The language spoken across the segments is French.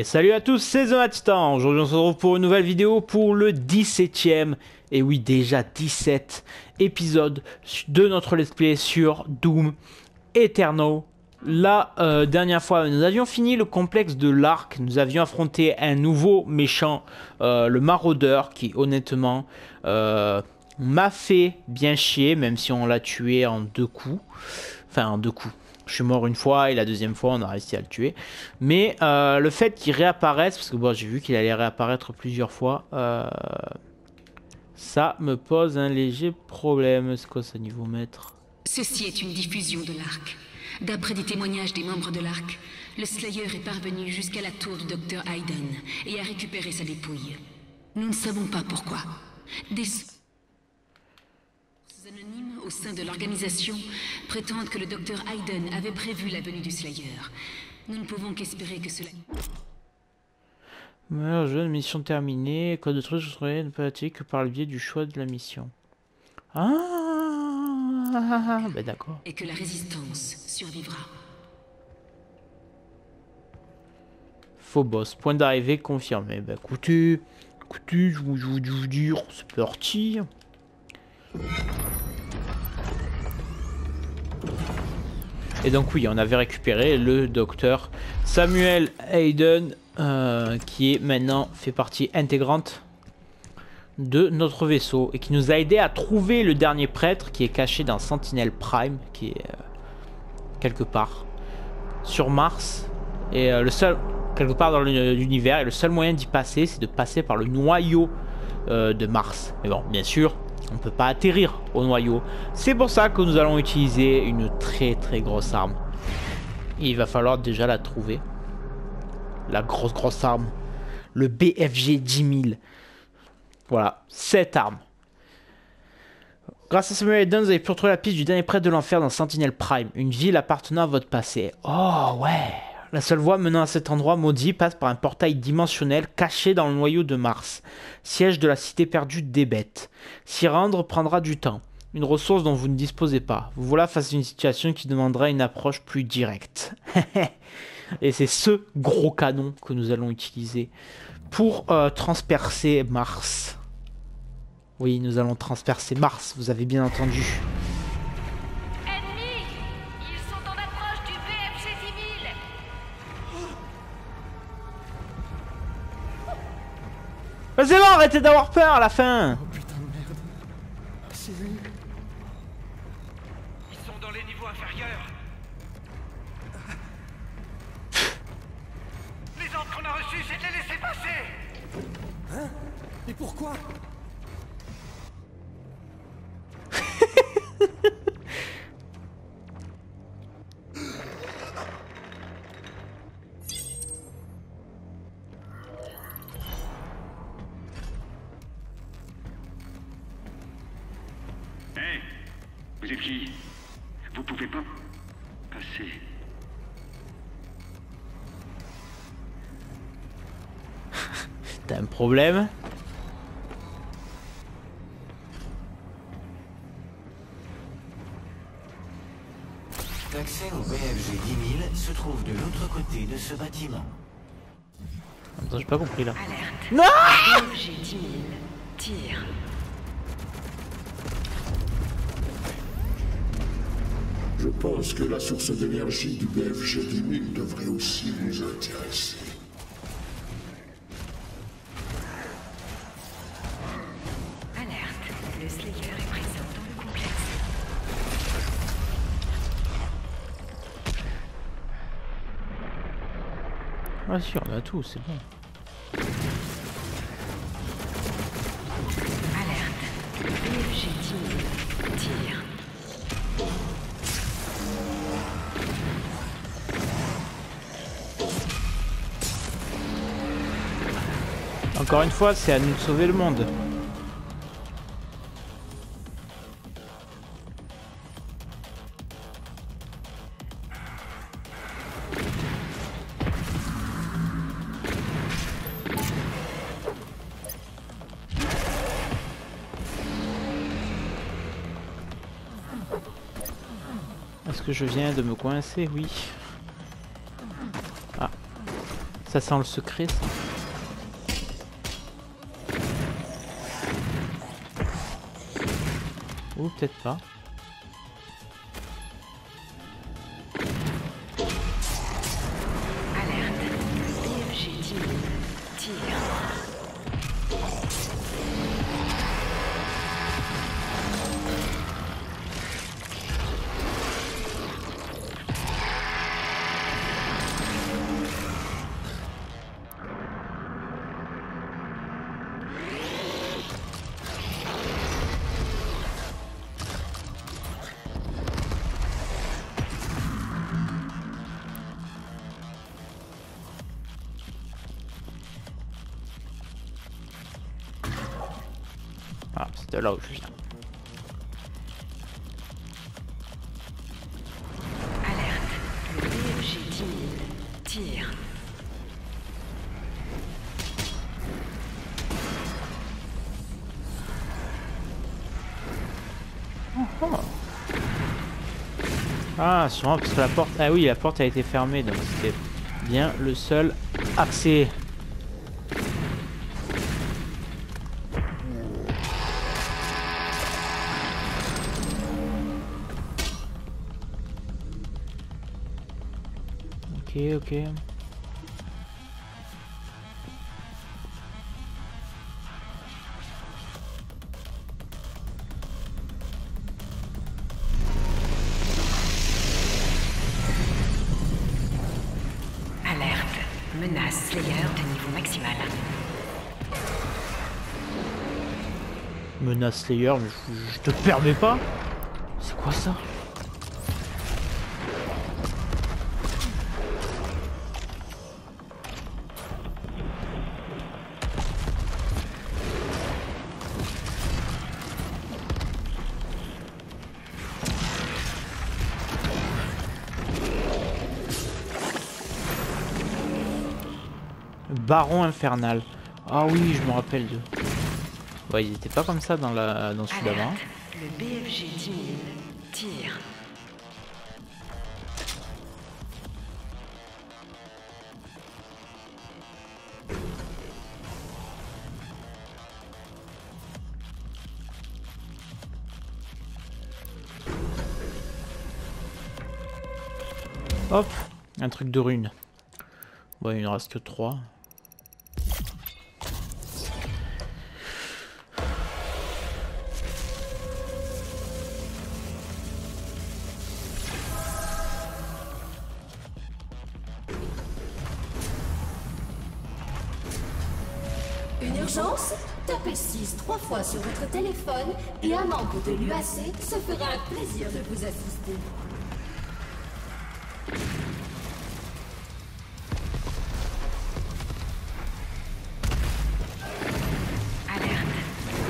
Et salut à tous, c'est The Titan. Aujourd'hui on se retrouve pour une nouvelle vidéo pour le 17ème, et oui déjà 17 épisodes de notre let's play sur Doom Eternal. La dernière fois nous avions fini le complexe de l'Arc, nous avions affronté un nouveau méchant, le Maraudeur, qui honnêtement m'a fait bien chier, même si on l'a tué en 2 coups. Enfin en 2 coups. Je suis mort une fois et la deuxième fois on a réussi à le tuer. Mais le fait qu'il réapparaisse, parce que bon, j'ai vu qu'il allait réapparaître plusieurs fois, ça me pose un léger problème. C'est quoi ce niveau maître? Ceci est une diffusion de l'Arc. D'après des témoignages des membres de l'Arc, le Slayer est parvenu jusqu'à la tour du Dr Hayden et a récupéré sa dépouille. Nous ne savons pas pourquoi. Des anonymes au sein de l'organisation prétendent que le Dr Hayden avait prévu la venue du Slayer. Nous ne pouvons qu'espérer que cela... Alors, jeune mission terminée. Code de truc, je serai ne peut attirer que par le biais du choix de la mission. Ah, ben d'accord. Et que la résistance survivra. Faux boss. Point d'arrivée confirmé. Ben écoutez, je vous dire, c'est parti. Et donc oui, on avait récupéré le docteur Samuel Hayden, qui est maintenant fait partie intégrante de notre vaisseau et qui nous a aidé à trouver le dernier prêtre qui est caché dans Sentinel Prime, qui est quelque part sur Mars, et le seul quelque part dans l'univers, et le seul moyen d'y passer, c'est de passer par le noyau de Mars. Mais bon, bien sûr, on ne peut pas atterrir au noyau. C'est pour ça que nous allons utiliser une très grosse arme. Et il va falloir déjà la trouver. La grosse arme. Le BFG 10 000. Voilà, cette arme. Grâce à Samuel Hayden, vous avez pu retrouver la piste du dernier prêtre de l'enfer dans Sentinel Prime. Une ville appartenant à votre passé. Oh ouais. La seule voie menant à cet endroit maudit passe par un portail dimensionnel caché dans le noyau de Mars, siège de la cité perdue des bêtes. S'y rendre prendra du temps, une ressource dont vous ne disposez pas. Vous voilà face à une situation qui demandera une approche plus directe. Et c'est ce gros canon que nous allons utiliser pour transpercer Mars. Oui, nous allons transpercer Mars, vous avez bien entendu. Ennemis! Ils sont en approche du BFG 10 000! Mais c'est bon, arrêtez d'avoir peur à la fin. Oh putain de merde. C'est lui. Ils sont dans les niveaux inférieurs. Les ordres qu'on a reçus, c'est de les laisser passer. Hein? Et pourquoi? Hé, vous êtes qui? Vous pouvez pas passer. T'as un problème? L'accès au BFG 10 000 se trouve de l'autre côté de ce bâtiment. Attends, j'ai pas compris là. Alerte. Non! BFG 10 000. Tire. Je pense que la source d'énergie du BFG 10 000 devrait aussi vous intéresser. Alerte. Le Slayer est présent dans le complexe. Ah si, on a tout, c'est bon. Alerte. BFG 10 000. Tire. Encore une fois, c'est à nous de sauver le monde. Est-ce que je viens de me coincer? Oui. Ah. Ça sent le secret, ça. Ou peut-être pas. Ah, c'était là où je viens. Alerte. Le BFG 10 000. Tire. Ah, sûrement parce que la porte... Ah oui, la porte a été fermée, donc c'était bien le seul accès. Ok. Alerte. Menace Slayer de niveau maximal. Menace Slayer, mais je te permets pas. C'est quoi ça? Baron infernal. Ah oui, je me rappelle de. Ouais, ils étaient pas comme ça dans celui d'avant. Alerte. Le BFG 10 000. Tire. Hop, un truc de rune. Bon, il ne reste que 3. Une urgence? Tapez 6 3 fois sur votre téléphone et un membre de l'UAC se fera un plaisir de vous assister. Alerte.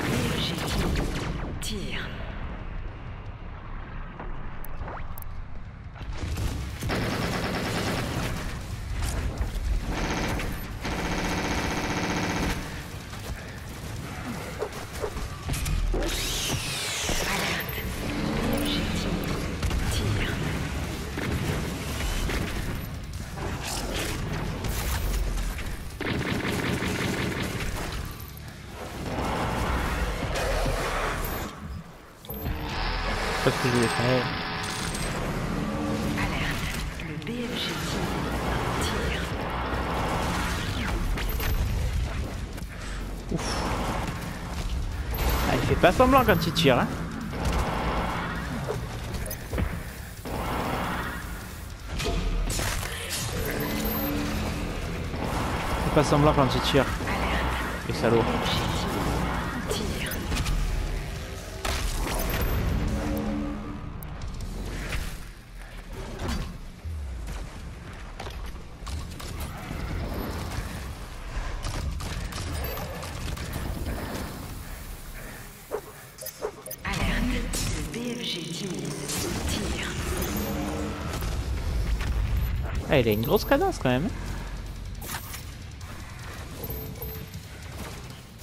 BFG 10 000. Tire. Alerte. BFG 10 000. Tire. Pas ce que je voulais faire. Alerte. Le BFG 10 000. Tire. Ah, il fait pas semblant quand il tire, hein. Il fait pas semblant quand il tire. Les salauds. BFG 10 000. Tire. Alerte. Le BFG 10 000. Tire. Ah, il a une grosse cadence quand même.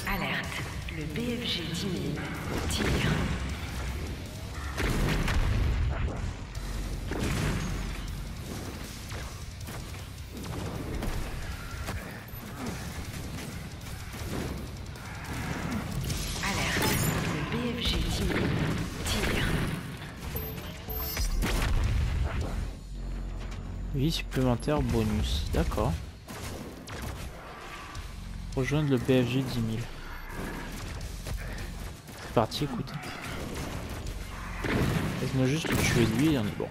Alerte. Le BFG 10 000. Tire. 10 000. Tire. Vie supplémentaire bonus. D'accord. Rejoindre le BFG 10 000. C'est parti, écoute. Laisse-moi juste le tuer lui et on est bon.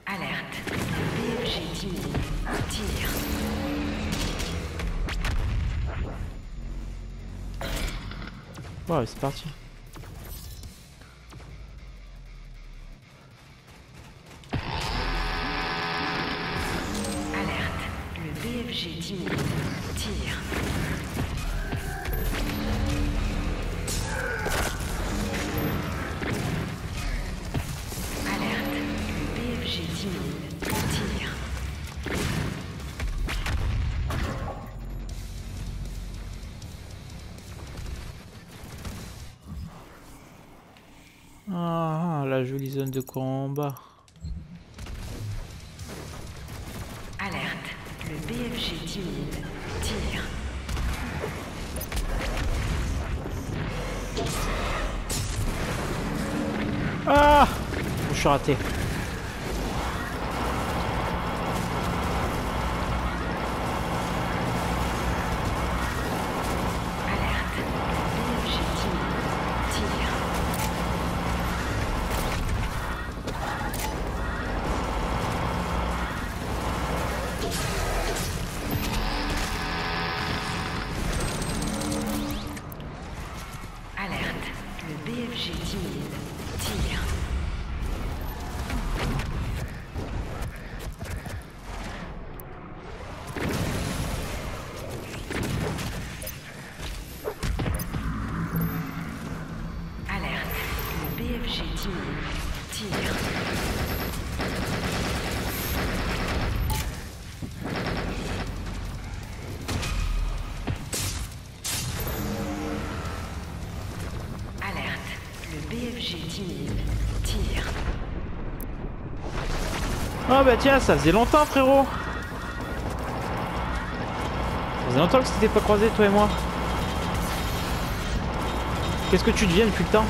Alerte. BFG 10 000. Tire. Ouais, c'est parti. Alerte. Le BFG 10 000. Tire. Alerte. Le BFG 10 000. Tire. Ah, la jolie zone de combat. Alerte. Le BFG 10 000. Tire. Ah, je suis raté. Alerte. BFG 10 000. Tire. Alerte. Le BFG 10 000. Tire. Alerte. Le BFG 10 000. Tire. Alerte. Le BFG 10 000. Tire. Ah bah tiens, ça faisait longtemps frérot. Ça faisait longtemps que c'était pas croisé toi et moi. Qu'est-ce que tu deviens depuis le temps?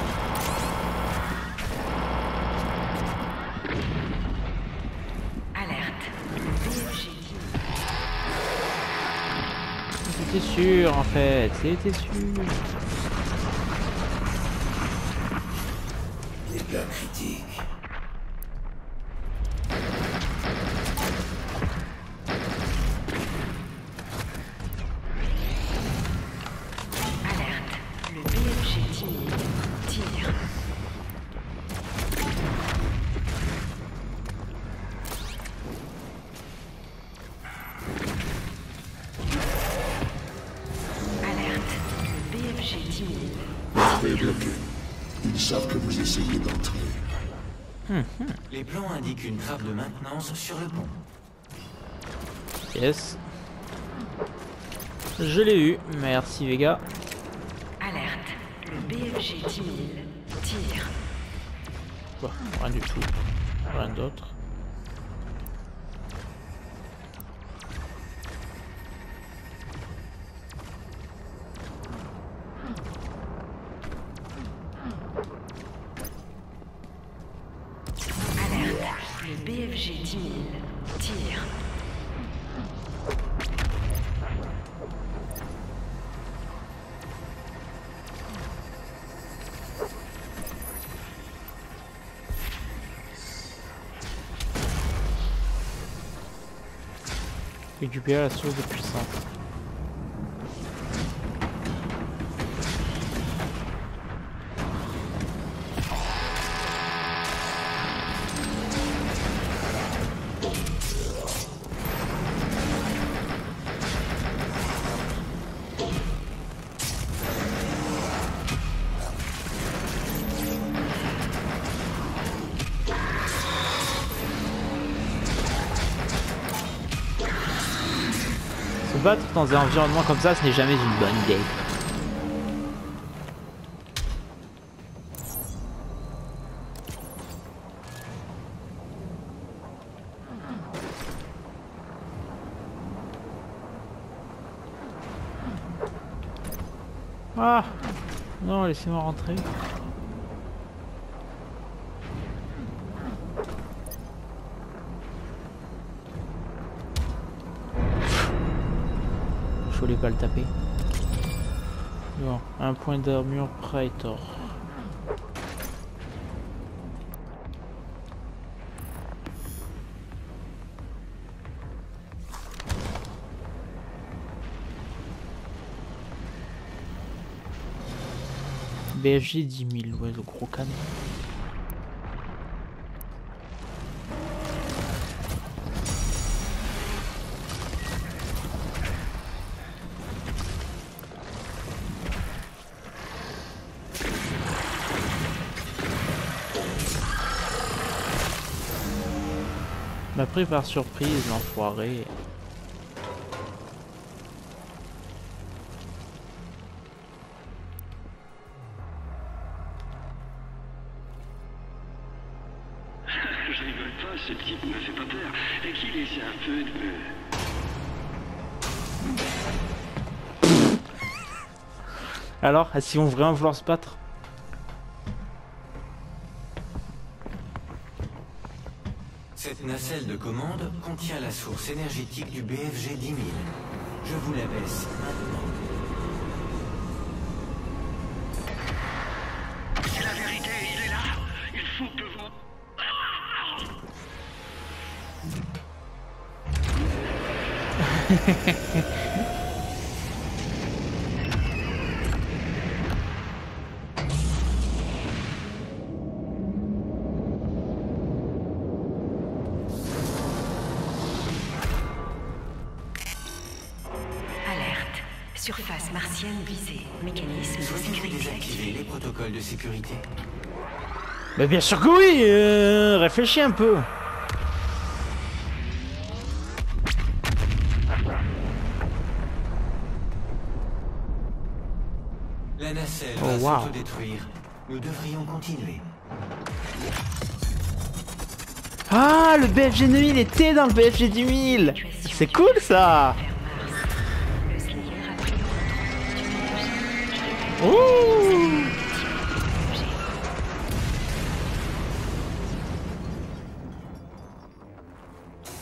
Alerte. Le BFG 10 000. C'était sûr en fait, c'était sûr. Dégâts critiques. Alerte. Le BFG 10 000. Tire. Alerte. Le BFG 10 000. L'entrée est bloquée. Ils savent que vous essayez d'entrer. Les plans indiquent une trappe de maintenance sur le pont. Yes. Je l'ai eu, merci Vega. Alerte. Le BFG 10 000. Tire. Bon, rien du tout. Rien d'autre. Alerte. Le BFG 10 000. Tire. Récupérer la source de puissance. Se battre dans un environnement comme ça, ce n'est jamais une bonne idée. Ah, Non, laissez-moi rentrer. Je voulais pas le taper. Bon, un point d'armure Praetor. BFG 10 000, ouais, le gros canon. M'a pris par surprise, l'enfoiré. Je rigole pas, ce type me fait pas peur. Et qu'il essaie un peu de... Alors, est-ce qu'ils vont vraiment vouloir se battre? Cette nacelle de commande contient la source énergétique du BFG 10 000. Je vous la laisse maintenant. C'est la vérité, il est là. Il faut que vous... Alerte. Surface martienne visée. Mécanisme de Souhaitez-vous sécurité désactiver activé. les protocoles de sécurité? Bah bien sûr que oui, réfléchis un peu. La nacelle Oh, va wow. s'autodétruire. Nous devrions continuer. Ah, le BFG 9000 était dans le BFG 10 000. C'est cool ça. Le Slayer a pris le Ouh.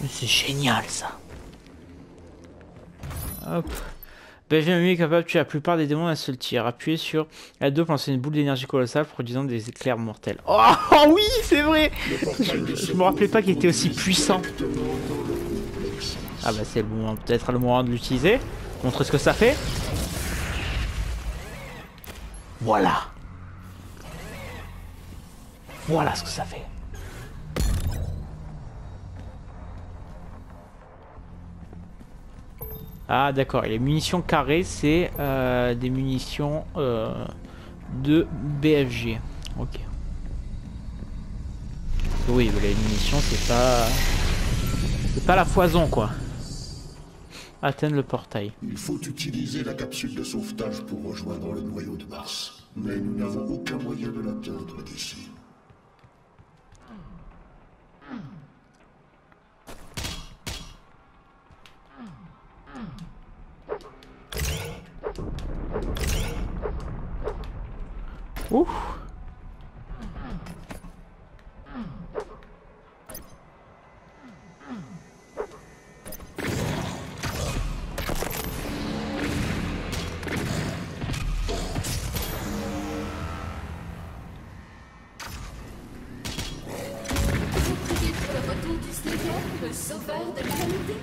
Mais c'est génial ça. Hop. BFG 9000 est capable de tuer la plupart des démons d'un seul tir. Appuyez sur L2 pour lancer une boule d'énergie colossale produisant des éclairs mortels. Oh, oh oui, c'est vrai. Je me rappelais pas qu'il était aussi puissant. Ah bah c'est le moment, peut-être le moment de l'utiliser. Montrer ce que ça fait. Voilà. Voilà ce que ça fait. Ah d'accord, et les munitions carrées c'est des munitions de BFG. Ok. Oui, mais les munitions c'est pas la foison quoi. Atteindre le portail. Il faut utiliser la capsule de sauvetage pour rejoindre le noyau de Mars. Mais nous n'avons aucun moyen de l'atteindre d'ici. Ouh. Vous priez pour le retour du Slayer, le sauveur de l'humanité?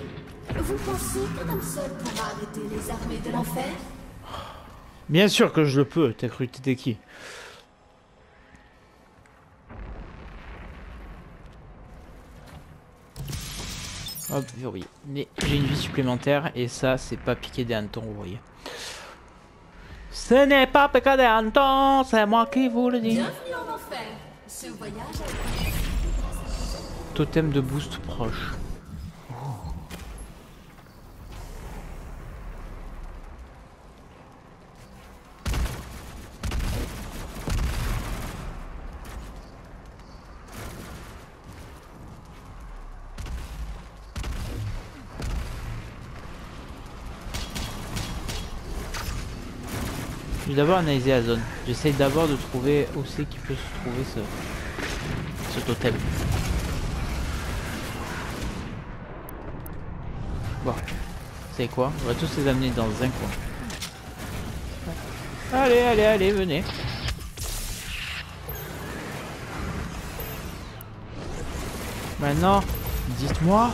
Vous pensez qu'un homme seul pourra arrêter les armées de l'enfer? Bien sûr que je le peux, t'as cru que t'étais qui? Hop, verrouillé. Mais j'ai une vie supplémentaire et ça, c'est pas piquer des hannetons, vous voyez. Ce n'est pas piquer des hannetons, c'est moi qui vous le dis. Bienvenue en enfer. Ce voyage a... Totem de boost proche. Je vais d'abord analyser la zone. J'essaye d'abord de trouver où c'est qu'il peut se trouver ce totem. Bon, vous savez quoi? On va tous les amener dans un coin. Allez, allez, allez, venez. Maintenant, dites-moi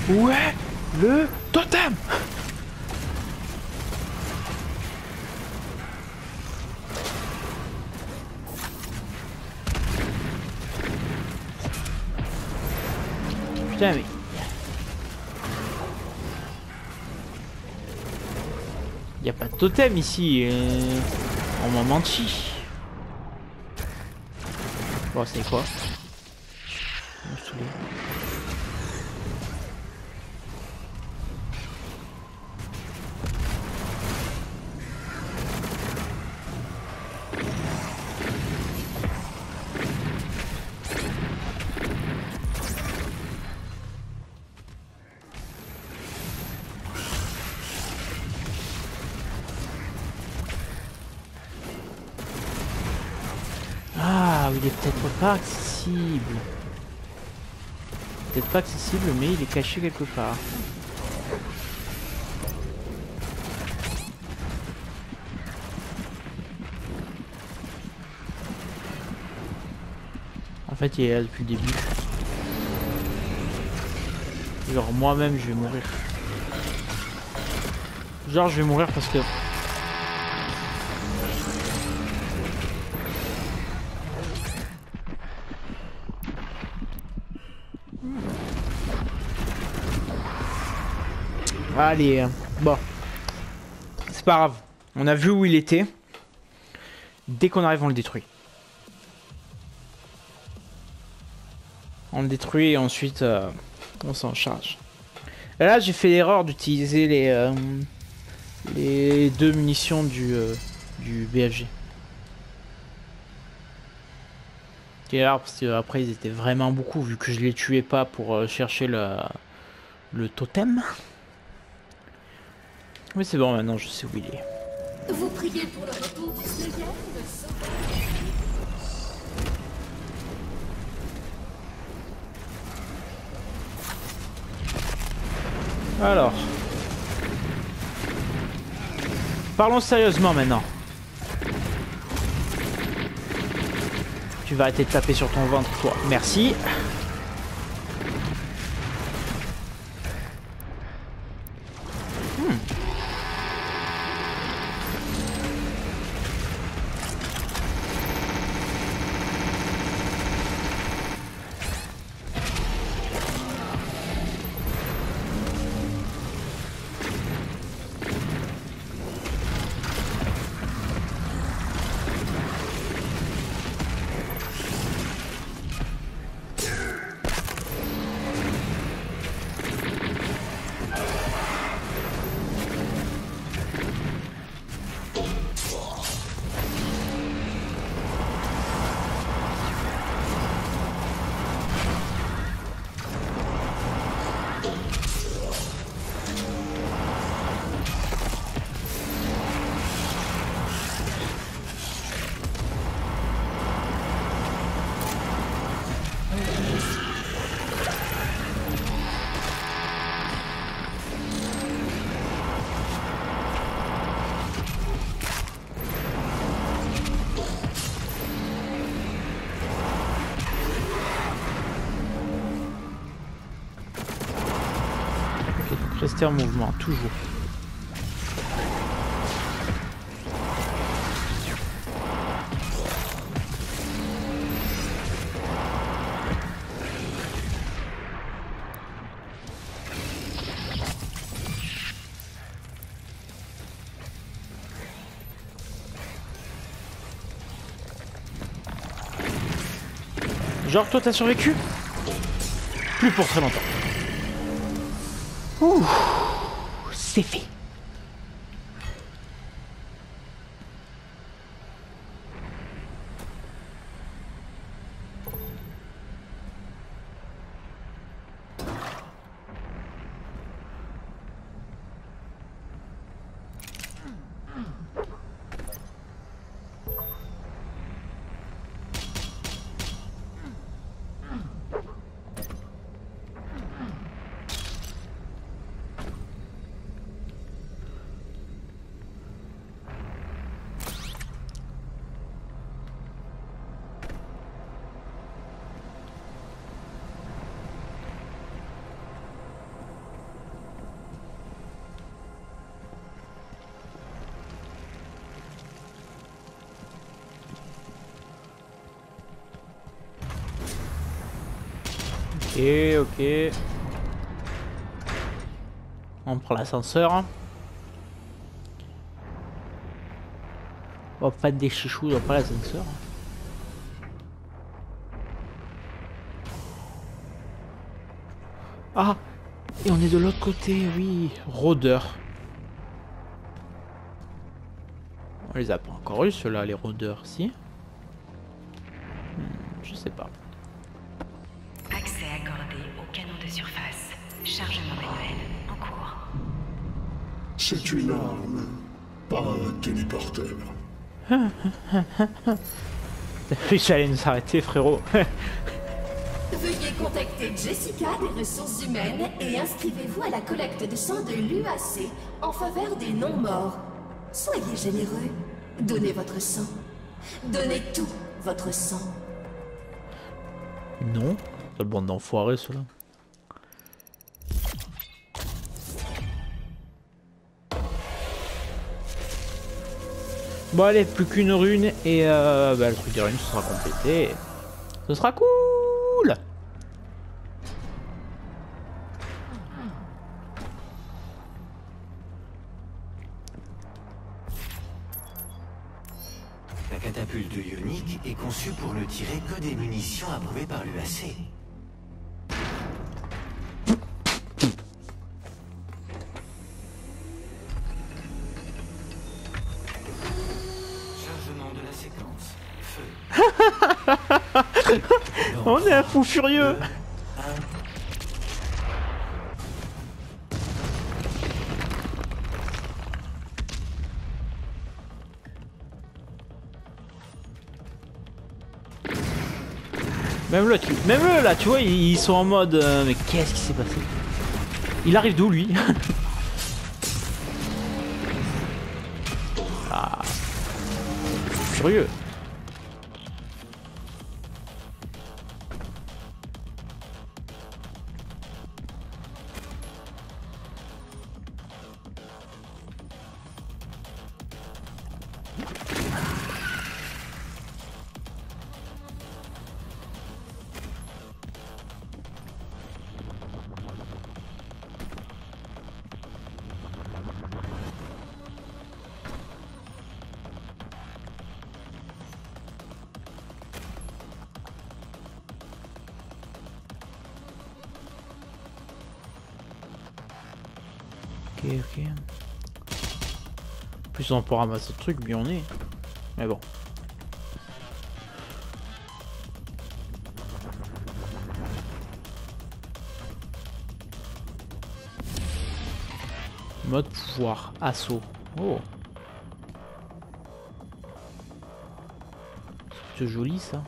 où est le totem? Putain mais... Y a pas de totem ici, on m'a menti. Bon, c'est quoi? Ah, il est peut-être pas accessible. Peut-être pas accessible, mais il est caché quelque part. En fait, il est là depuis le début. Genre, moi-même, je vais mourir. Genre, je vais mourir parce que... Allez, bon. C'est pas grave. On a vu où il était. Dès qu'on arrive, on le détruit. On le détruit et ensuite, on s'en charge. Et là, j'ai fait l'erreur d'utiliser les 2 munitions du BFG. C'est rare parce qu'après, ils étaient vraiment beaucoup vu que je les tuais pas pour chercher le totem. Mais c'est bon, maintenant je sais où il est. Vous priez pour le retour du Slayer, Alors. Parlons sérieusement maintenant. Tu vas arrêter de taper sur ton ventre, toi. Merci. Rester en mouvement, toujours. Genre toi t'as survécu? Plus pour très longtemps. Ouh, c'est fait. Ok. On prend l'ascenseur. On va pas des chichous, on prend l'ascenseur. Ah! Et on est de l'autre côté, oui. Rôdeurs. On les a pas encore eu ceux-là, les rôdeurs, si? Je sais pas. Accès accordé au canon de surface. Chargement manuel en cours. C'est une arme, pas un téléporteur. T'as vu, j'allais nous arrêter, frérot. Veuillez contacter Jessica des ressources humaines et inscrivez-vous à la collecte de sang de l'UAC en faveur des non-morts. Soyez généreux. Donnez votre sang. Donnez tout votre sang. Non, c'est le bande d'enfoirés, ceux-là. Bon allez, plus qu'une rune et le truc des runes sera complété. Ce sera cool. La catapulte ionique est conçue pour ne tirer que des munitions approuvées par l'UAC. Chargement de la séquence. Feu. On est un fou furieux. Même eux là, tu vois, ils sont en mode mais qu'est-ce qui s'est passé? Il arrive d'où lui? Ah, furieux. Ok. Plus on peut ramasser ce truc, bien on est. Mais bon. Mode pouvoir, assaut. Oh. C'est joli ça.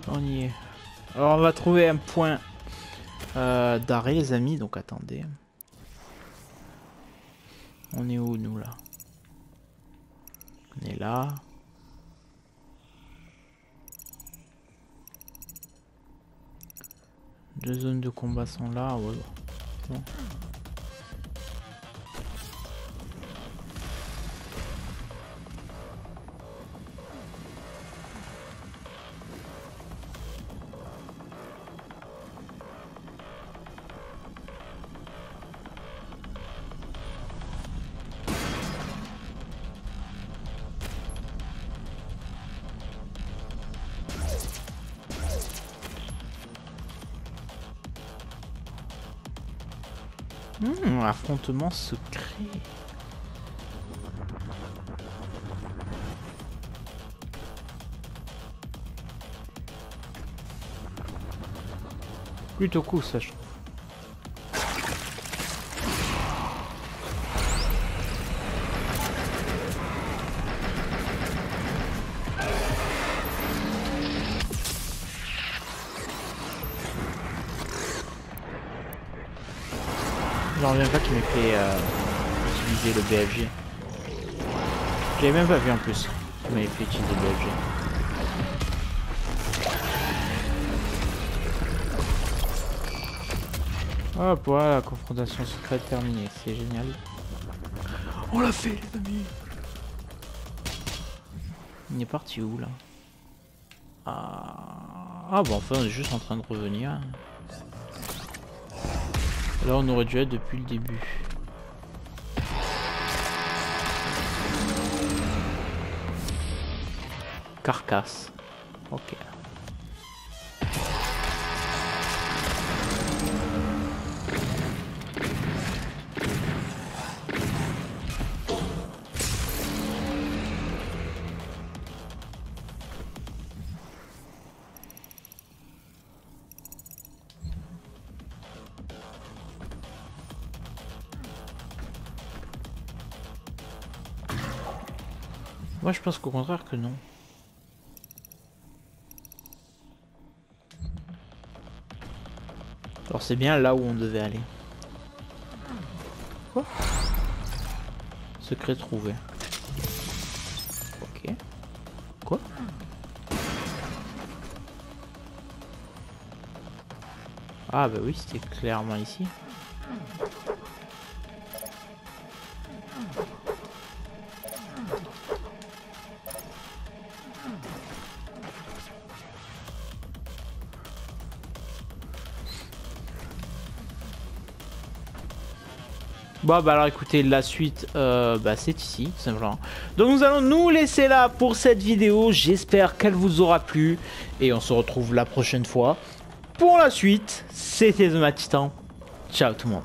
On y est. Alors on va trouver un point d'arrêt les amis, donc attendez. On est où nous là? On est là. Deux zones de combat sont là. Ouais. Bon. Affrontement secret. Plutôt cool ça je trouve. J'en reviens pas qu'il m'ait fait utiliser le BFG. J'avais même pas vu en plus qu'il m'avait fait utiliser le BFG. Hop, voilà, confrontation secrète terminée, c'est génial. On l'a fait les amis. Il est parti où là? Ah bon, enfin on est juste en train de revenir. Là on aurait dû être depuis le début. Carcasse. Ok. Moi je pense qu'au contraire que non. Alors c'est bien là où on devait aller. Quoi? Secret trouvé. Ok. Quoi? Ah bah oui, c'était clairement ici. Bon bah alors écoutez, la suite c'est ici tout simplement. Donc nous allons nous laisser là pour cette vidéo. J'espère qu'elle vous aura plu. Et on se retrouve la prochaine fois pour la suite. C'était The Mad Titan. Ciao tout le monde.